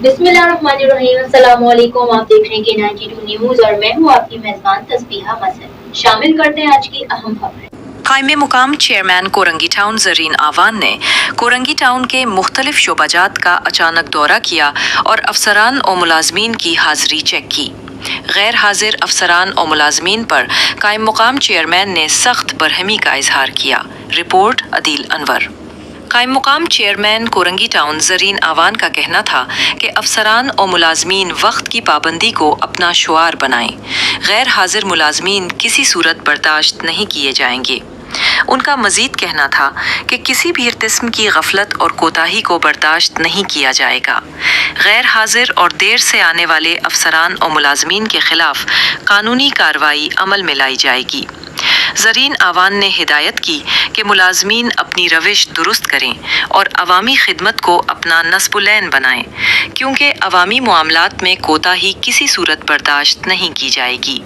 बिस्मिल्लाहिर्रहमानिर्रहीम। अस्सलाम वालेकुम। आप देख रहे हैं K92 न्यूज और मैं हूँ आपकी मेजबान तस्बीहा मसद। शामिल करते हैं आज की अहम खबरें। कायम मुकाम चेयरमैन कोरंगी टाउन जरीन आवान ने कोरंगी टाउन के मुख्तलिफ शोबाजात का अचानक दौरा किया और अफसरान और मुलाजमीन की हाजिरी चेक की। गैर हाजिर अफसरान और मुलाजमीन पर कायम मुकाम चेयरमैन ने सख्त बरहमी का इजहार किया। रिपोर्ट अदील अनवर। कायम मुकाम चेयरमैन कोरंगी टाउन जरीन आवान का कहना था कि अफसरान और मुलाजमीन वक्त की पाबंदी को अपना शुआर बनाएं। गैर हाजिर मुलाजमीन किसी सूरत बर्दाश्त नहीं किए जाएंगे। उनका मजीद कहना था कि किसी भी किस्म की गफलत और कोताही को बर्दाश्त नहीं किया जाएगा। गैर हाजिर और देर से आने वाले अफसरान और मुलाजमीन के खिलाफ कानूनी कार्रवाई अमल में लाई जाएगी। जरीन आवान ने हिदायत की कि मुलाजमीन अपनी रविश दुरुस्त करें और अवामी खिदमत को अपना नस्बुलैन बनाएं, क्योंकि अवामी मामलात में कोताही किसी सूरत बर्दाश्त नहीं की जाएगी।